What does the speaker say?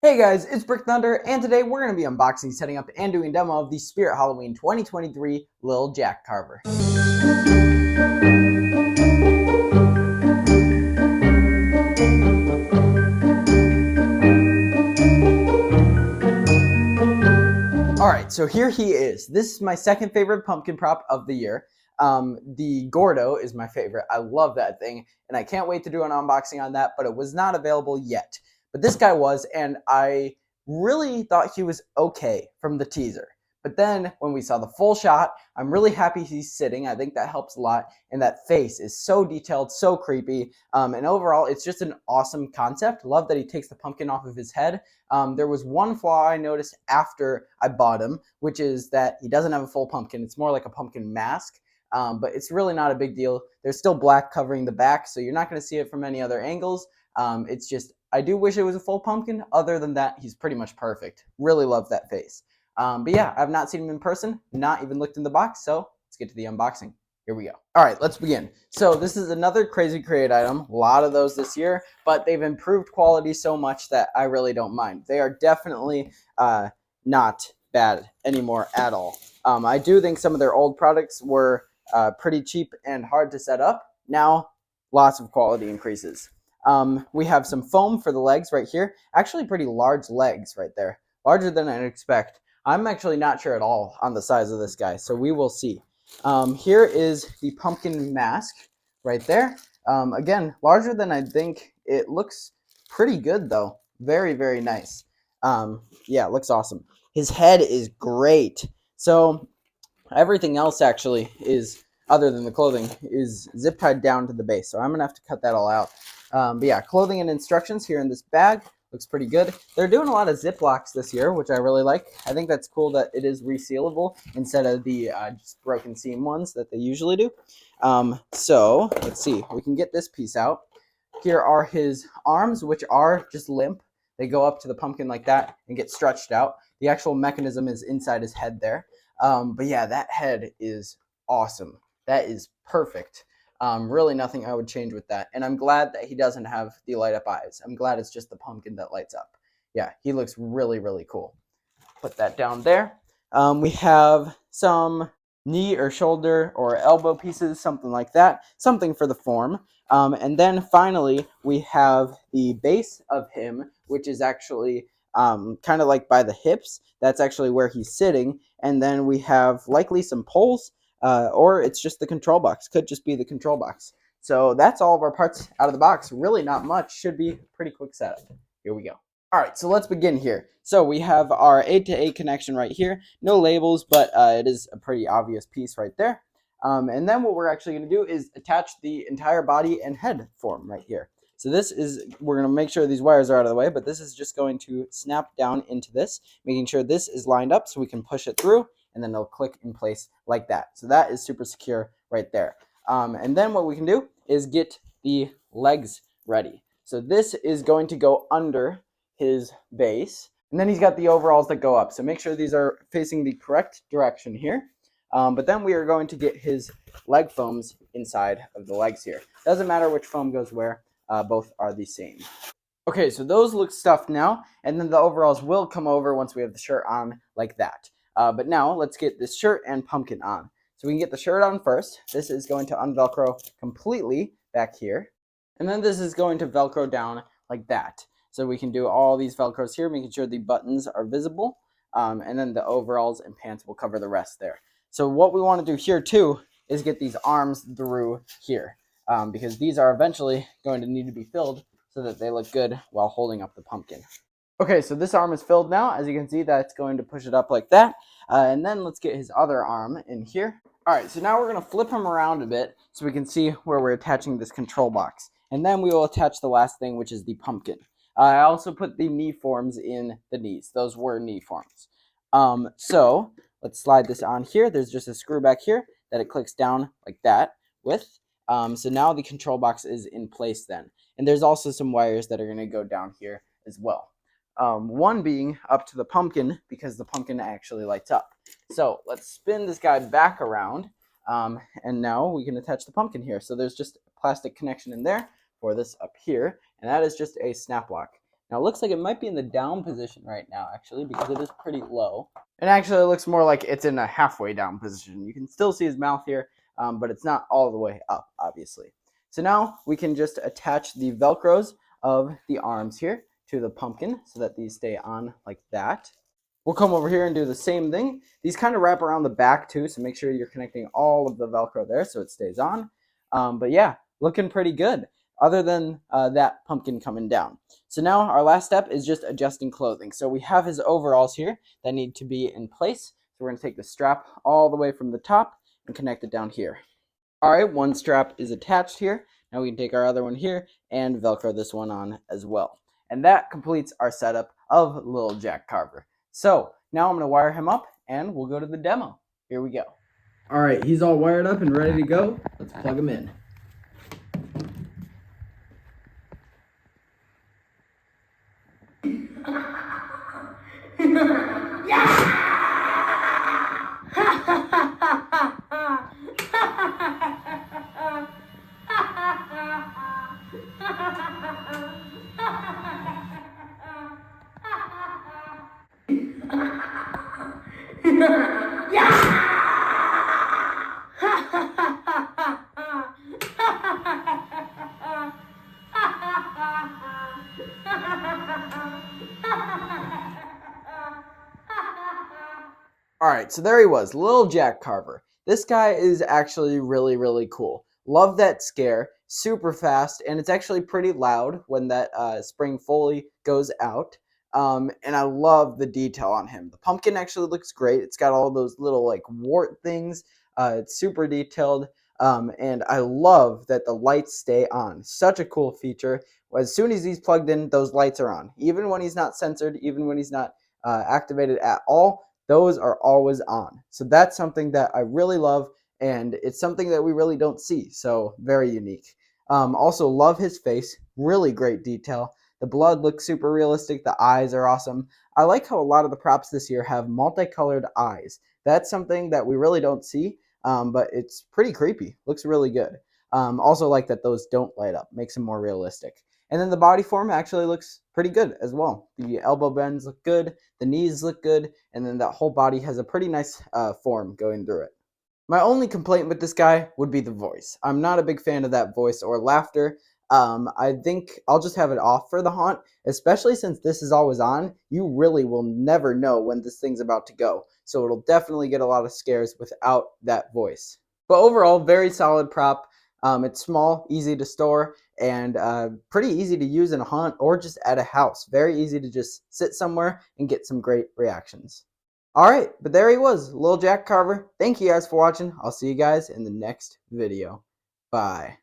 Hey guys, it's Brick Thunder, and today we're going to be unboxing, setting up, and doing a demo of the Spirit Halloween 2023 Lil Jack Carver. Alright, so here he is. This is my second favorite pumpkin prop of the year. The Gordo is my favorite. I love that thing, and I can't wait to do an unboxing on that, but it was not available yet. But this guy was, and I really thought he was okay from the teaser. But then when we saw the full shot, I'm really happy he's sitting. I think that helps a lot. And that face is so detailed, so creepy. And overall, it's just an awesome concept. Love that he takes the pumpkin off of his head. There was one flaw I noticed after I bought him, which is that he doesn't have a full pumpkin. It's more like a pumpkin mask. But it's really not a big deal. There's still black covering the back, so you're not going to see it from any other angles. It's just, I do wish it was a full pumpkin. Other than that, he's pretty much perfect. Really love that face. But yeah, I've not seen him in person, not even looked in the box, so let's get to the unboxing. Here we go. All right, let's begin. So this is another Crazy Create item. A lot of those this year, but they've improved quality so much that I really don't mind. They are definitely not bad anymore at all. I do think some of their old products were pretty cheap and hard to set up. Now, lots of quality increases. We have some foam for the legs right here. Actually, pretty large legs right there. Larger than I'd expect. I'm actually not sure at all on the size of this guy, so we will see. Here is the pumpkin mask right there. Again, larger than I'd think. It looks pretty good, though. Very, very nice. Yeah, it looks awesome. His head is great. So everything else actually is, other than the clothing, is zip tied down to the base. So I'm going to have to cut that all out. But yeah, clothing and instructions here in this bag. Looks pretty good. They're doing a lot of Ziplocs this year, which I really like. I think that's cool that it is resealable instead of the just broken seam ones that they usually do. So let's see. We can get this piece out. Here are his arms, which are just limp. They go up to the pumpkin like that and get stretched out. The actual mechanism is inside his head there. But yeah, that head is awesome. That is perfect. Really nothing I would change with that. And I'm glad that he doesn't have the light up eyes. I'm glad it's just the pumpkin that lights up. Yeah, he looks really, really cool. Put that down there. We have some knee or shoulder or elbow pieces, something like that. Something for the form. And then finally, we have the base of him, which is actually kind of like by the hips. That's actually where he's sitting. And then we have likely some poles. Or it's just the control box. Could just be the control box. So that's all of our parts out of the box. Really not much. Should be a pretty quick setup. Here we go. All right, so let's begin here. So we have our 8-to-8 connection right here. No labels, but it is a pretty obvious piece right there. And then what we're actually going to do is attach the entire body and head form right here. So this is, we're going to make sure these wires are out of the way, but this is just going to snap down into this, making sure this is lined up so we can push it through, and then it'll click in place like that. So that is super secure right there. And then what we can do is get the legs ready. So this is going to go under his base, and then he's got the overalls that go up. So make sure these are facing the correct direction here. But then we are going to get his leg foams inside of the legs here. Doesn't matter which foam goes where, both are the same. Okay, so those look stuffed now, and then the overalls will come over once we have the shirt on like that. But now let's get this shirt and pumpkin on. So we can get the shirt on first. This is going to unvelcro completely back here. And then this is going to velcro down like that. So we can do all these velcros here, making sure the buttons are visible. And then the overalls and pants will cover the rest there. So what we want to do here too is get these arms through here. Because these are eventually going to need to be filled so that they look good while holding up the pumpkin. Okay, so this arm is filled now. As you can see, that's going to push it up like that. And then let's get his other arm in here. All right, so now we're going to flip him around a bit so we can see where we're attaching this control box. And then we will attach the last thing, which is the pumpkin. I also put the knee forms in the knees. Those were knee forms. So let's slide this on here. There's just a screw back here that it clicks down like that with. So now the control box is in place then. And there's also some wires that are going to go down here as well. One being up to the pumpkin because the pumpkin actually lights up. So let's spin this guy back around, and now we can attach the pumpkin here. So there's just a plastic connection in there for this up here, and that is just a snap lock. Now it looks like it might be in the down position right now, actually, because it is pretty low. And actually it looks more like it's in a halfway down position. You can still see his mouth here, but it's not all the way up, obviously. So now we can just attach the Velcros of the arms here to the pumpkin so that these stay on like that. We'll come over here and do the same thing. These kind of wrap around the back too, so make sure you're connecting all of the Velcro there so it stays on. But yeah, looking pretty good, other than that pumpkin coming down. So now our last step is just adjusting clothing. So we have his overalls here that need to be in place. So we're going to take the strap all the way from the top and connect it down here. All right, one strap is attached here. Now we can take our other one here and Velcro this one on as well. And that completes our setup of little Jack Carver. So now I'm going to wire him up and we'll go to the demo. Here we go. All right, he's all wired up and ready to go. Let's plug him in. All right, so there he was, little Jack Carver. This guy is actually really, really cool. Love that scare, super fast, and it's actually pretty loud when that spring Foley goes out. And I love the detail on him. The pumpkin actually looks great. It's got all those little like wart things. It's super detailed. And I love that the lights stay on. Such a cool feature. As soon as he's plugged in, those lights are on. Even when he's not censored, even when he's not activated at all, those are always on. So that's something that I really love, and it's something that we really don't see. So very unique. Also love his face. Really great detail. The blood looks super realistic. The eyes are awesome. I like how a lot of the props this year have multicolored eyes. That's something that we really don't see, but it's pretty creepy. Looks really good. Also like that those don't light up. Makes them more realistic. And then the body form actually looks pretty good as well. The elbow bends look good. The knees look good. And then that whole body has a pretty nice form going through it. My only complaint with this guy would be the voice. I'm not a big fan of that voice or laughter. I think I'll just have it off for the haunt, especially since this is always on. You really will never know when this thing's about to go. So it'll definitely get a lot of scares without that voice. But overall, very solid prop. It's small, easy to store, and pretty easy to use in a haunt or just at a house. Very easy to just sit somewhere and get some great reactions. All right, but there he was, little Jack Carver. Thank you guys for watching. I'll see you guys in the next video. Bye.